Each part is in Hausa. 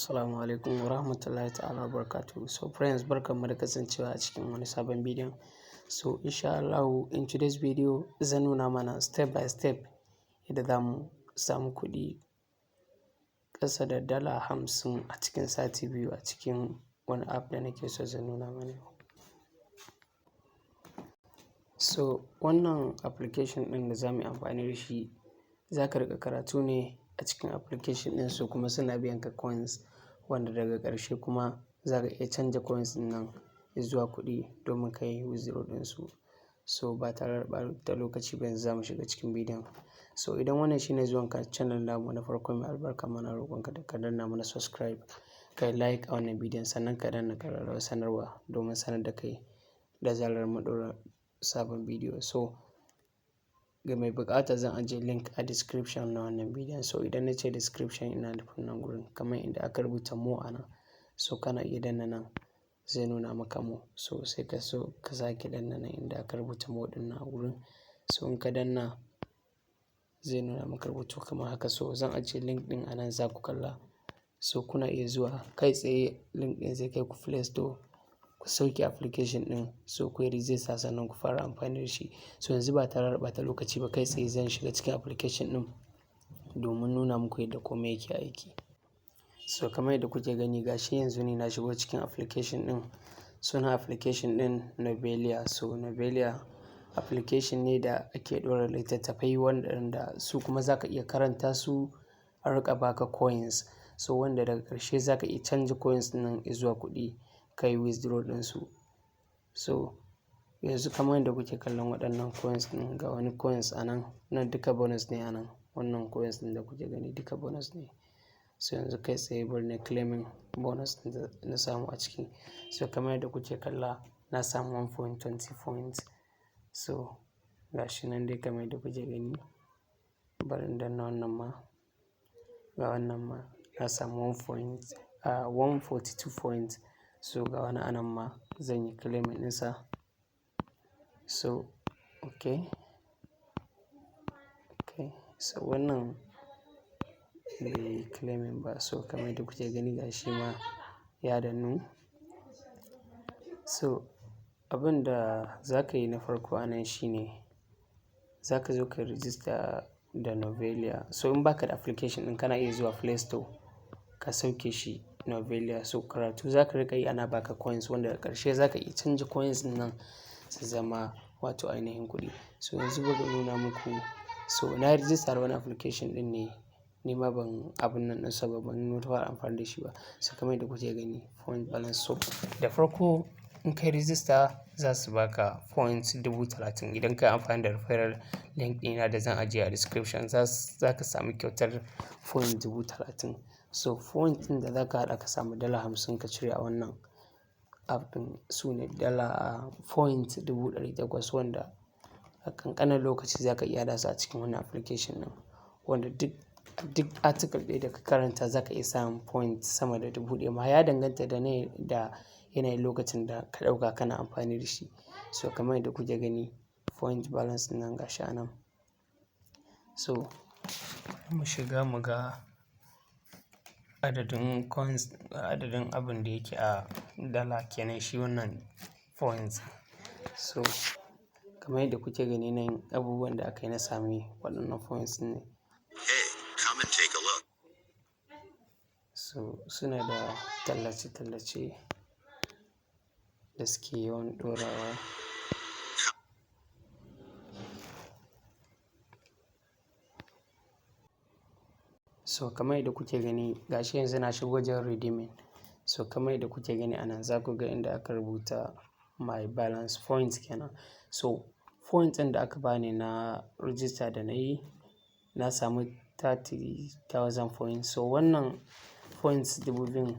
Assalamu alaikum wa rahmatullahi ta'ala wa barakatuhu. So friends, barkanmu da kasancewa a cikin wani sabon bidiyon. So insha Allah in today's video zan nuna mana step by step yadda za mu samu kuɗi ƙasa da dala 50 a cikin sati biyu a cikin wani app da nake so zan nuna mana. So wannan application ɗin da za mu yi amfani da shi, za ka riƙa karatu ne a cikin application ɗin su kuma suna biyan ka coins, wanda daga ƙarshe kuma za ka iya canja coins ɗin nan zuwa kuɗi domin ka yi withdraw ɗinsu. So ba tare da ɓata lokaci ba yanzu za mu shiga cikin bidiyon. So idan wannan shine zuwanka channel namu na farko mai albarka, muna roƙonka da ka danna mana subscribe, ka yi like a wannan bidiyon, sannan ka danna ƙararrawar sanarwa domin sanar da kai da zarar mu ɗora sabon bidiyo. So ga mai buƙata zan ajiye link a description na wannan bidiyon. So idan na ce description ina nufin nan gurin kamar inda aka rubuta more a nan. So kana iya danna nan zai nuna maka more. So sai ka sake danna nan inda aka rubuta more ɗin nan a gurin. So in ka danna zai nuna maka rubutu kamar haka. So zan ajiye link ɗin a nan za ku kalla. So kuna iya zuwa kai tsaye, link ɗin zai kai ku Play Store, ku sauke application ɗin, so ku yi register sannan ku fara amfani da shi. So yanzu ba tare da ɓata lokaci ba kai tsaye zan shiga cikin application ɗin domin nuna muku yadda komai yake aiki. So kamar yadda kuke gani gashi yanzu ni na shigo cikin application ɗin. Sunan application ɗin Novelah. So Novelah application ne da ake ɗora littattafai wanda su kuma za ka iya karanta su a riƙa baka coins. So wanda daga ƙarshe za ka iya canja coins nan zuwa kuɗi ka yi withdraw ɗinsu. So yanzu kamar yadda kuke kallon waɗannan coins ɗin, ga wani coins a nan, nan duka bonus ne a nan. Wannan coins ɗin da kuke gani duka bonus ne. So yanzu kai tsaye bari na claiming bonus ɗin da na samu a ciki. So kamar yadda kuke kalla na samu 1.20 points. So gashi nan dai kamar yadda kuke gani. Bari in danna wannan ma. Ga wannan ma na samu 142 points. So ga wani anan ma zan yi claiming ɗinsa. So okay. So wannan bai yi claiming ba. So kamar yadda kuke gani gashi ma ya dannu. So abin da za ka yi na farko a nan shine za ka zo ka register da Novelah. So in baka da application ɗin kana iya zuwa Play Store ka sauke shi Novelah. So karatu za ka riƙa yi ana baka coins wanda daga ƙarshe za ka iya canja coins ɗin nan su zama wato ainihin kuɗi. So yanzu bari in nuna muku. So na yi register da wani application ɗin ne, ni ma ban abun nan ɗinsa ba, ban fara amfani da shi ba. So kamar yadda kuke gani point balance. So da farko in kai register za su baka points 30,000 idan ka yi amfani da referral link ɗina da zan ajiye a description. Za ka samu kyautar point 30,000. So point ɗin da za ka haɗa ka samu dala 50 ka cire a wannan app ɗin su ne point 800,000, wanda a ƙanƙanin lokaci za ka iya haɗa su a cikin wannan application ɗin, wanda duk article ɗaya da ka karanta za ka iya samun point sama da 1,000 ma. Ya danganta da yanayin lokacin da ka ɗauka kana amfani da shi. So kamar yadda kuke gani point balance ɗin nan gashi a nan. So mu shiga mu ga adadin coins, adadin abin da yake a dala kenan shi wannan points. So kamar yadda kuke gani nan abubuwan da aka yi na sami waɗannan points ne. So suna da tallace-tallace da suke yawan ɗorawa. So kamar yadda kuke gani gashi yanzu na shigo wajen redeeming. So kamar yadda kuke gani a nan za ku ga inda aka rubuta my balance points kenan. So points ɗin da aka bani na register da na yi, na samu 30,000 points. So wannan points 20,000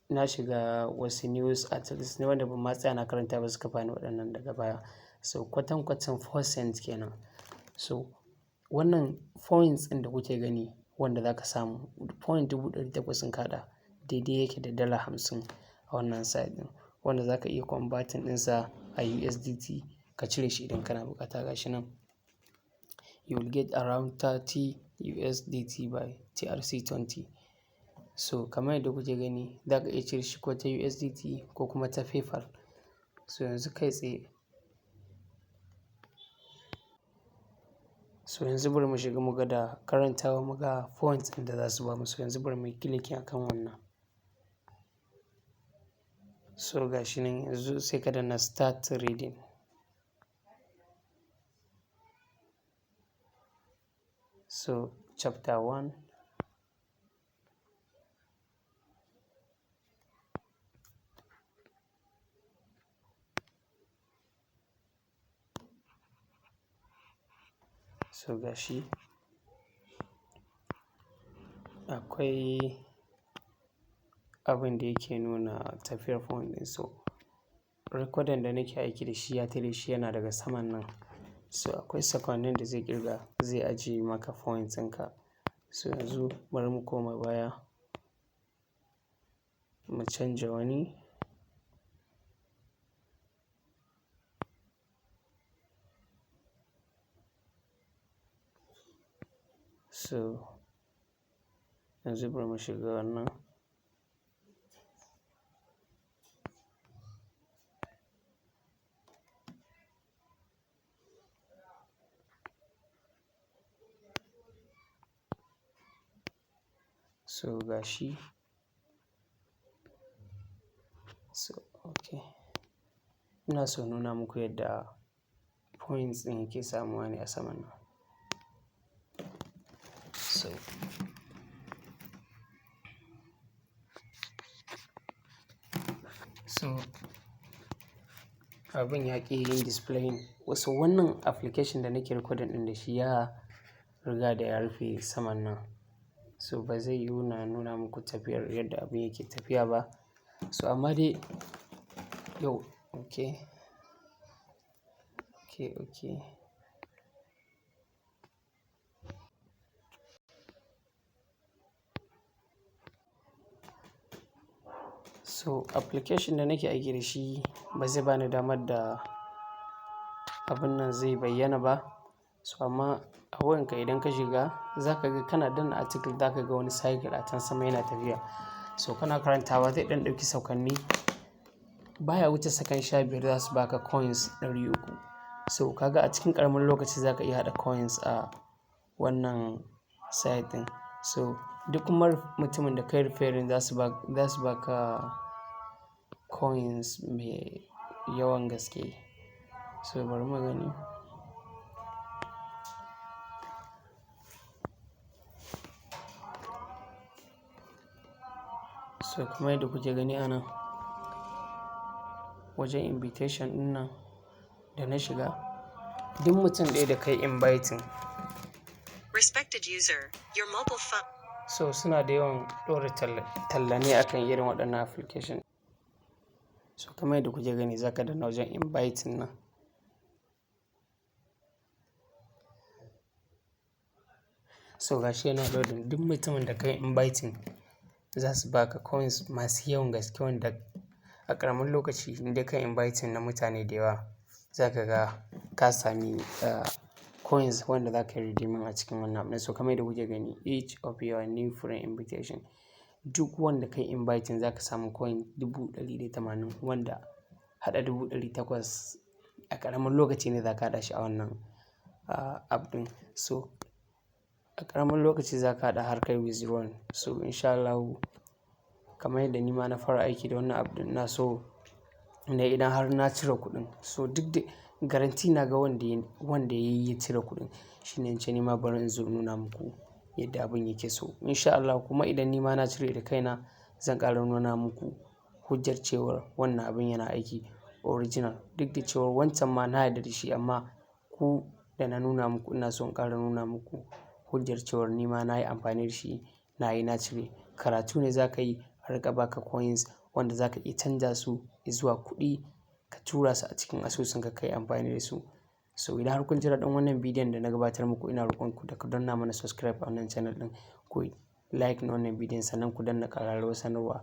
na shiga wasu news articles ne wanda ban ma tsaya na karanta ba suka bani waɗannan daga baya. So kwatankwacin 4 cents kenan. So wannan points ɗin da kuke gani wanda za ka samu point 800,000 sun kaɗa daidai yake da dala 50 a wannan site ɗin, wanda za ka iya converting ɗinsa a USDT ka cire shi idan kana buƙata. Gashi nan you will get around 30 USDT by TRC20. So kamar yadda kuke gani za ka iya cire shi ko ta USDT ko kuma ta PayPal. So yanzu kai tsaye, so yanzu bari mu shiga mu ga da karantawa mu ga points ɗin da za su ba mu. So yanzu bari mu yi clicking akan wannan. So ga shi nan yanzu sai ka danna start reading. So chapter 1. So ga shi akwai abin da yake nuna tafiyar phone ɗin. So recording da nake aiki da shi ya tare shi yana daga saman nan. So akwai seconnin da zai ƙirga zai ajiye maka points ɗinka. So yanzu bari mu koma baya mu canja wani. So yanzu bari mu shiga wannan. So ga shi. So okay. Ina so nuna muku yadda points ɗin yake samuwa ne a saman nan. So abin ya ƙi yin displaying. So wannan application da nake recording ɗin da shi ya riga da ya rufe saman nan. So ba zai yiwu na nuna muku tafiyar yadda abin yake tafiya ba. So amma dai yau okay. So application da nake aiki da shi ba zai bani damar da abin nan zai bayyana ba. So amma a wayanka idan ka shiga za ka ga kana danna article za ka ga wani cycle a can sama yana tafiya. So kana karantawa zai ɗan ɗauki saukanni. Baya wuce second 15 za su baka coins 300. So kaga a cikin ƙaramin lokaci za ka iya haɗa coins a wannan site ɗin. So duk mutumin da kai referring za su baka coins mai yawan gaske. So bari mu gani. So kamar yadda kuke gani a nan wajen invitation ɗin nan da na shiga, duk mutum ɗaya da kai inviting. Respected user, your mobile phone. So suna da yawan ɗora talla ne akan irin waɗannan application. So kamar yadda kuke gani za ka danna wajen inviting nan. So ga shi yana loading. Duk mutumin da kai inviting za su baka coins masu yawan gaske wanda a ƙaramin lokaci inda kai inviting na mutane da yawa za ka ga ka sami coins wanda za ka yi redeeming a cikin wannan app. So kamar yadda kuke gani each of your new friend invitation, duk wanda kai inviting za ka samu coin 180 wanda haɗa 800 a ƙaramin lokaci ne za ka haɗa shi a wannan app ɗin. So a ƙaramin lokaci za ka haɗa har kai withdrawal. So insha Allah kamar yadda ni ma na fara aiki da wannan app ɗin na so ne idan har na cire kuɗin. So duk da garanti na ga wanda ya yi cire kuɗin shine ce ni ma bari in zo nuna muku yadda abin yake. So insha Allah kuma idan ni ma na cire da kaina zan ƙara nuna muku hujjar cewar wannan abin yana aiki original. Duk da cewar wancan ma na yarda da shi amma ku da na nuna muku ina so in ƙara nuna muku hujjar cewar ni ma na yi amfani da shi, na cire. Karatu ne za ka yi a riƙa baka coins wanda za ka iya canza su zuwa kuɗi ka tura su a cikin asusunka ka yi amfani da su. So idan har kun ji daɗin wannan bidiyon da na gabatar muku ina roƙon ku da ku danna mana subscribe a wannan channel ɗin, ku like na wannan bidiyon sannan ku danna ƙararrawar sanarwa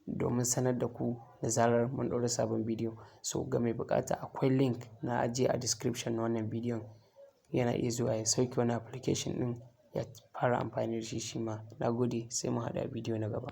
domin sanar da ku da zarar mun ɗaura sabon bidiyo. So ga mai buƙata akwai link na ajiye a description na wannan bidiyon. Yana iya zuwa ya sauke wani application ɗin ya fara amfani da shi shi ma. Na gode sai mu haɗu a bidiyo na gaba.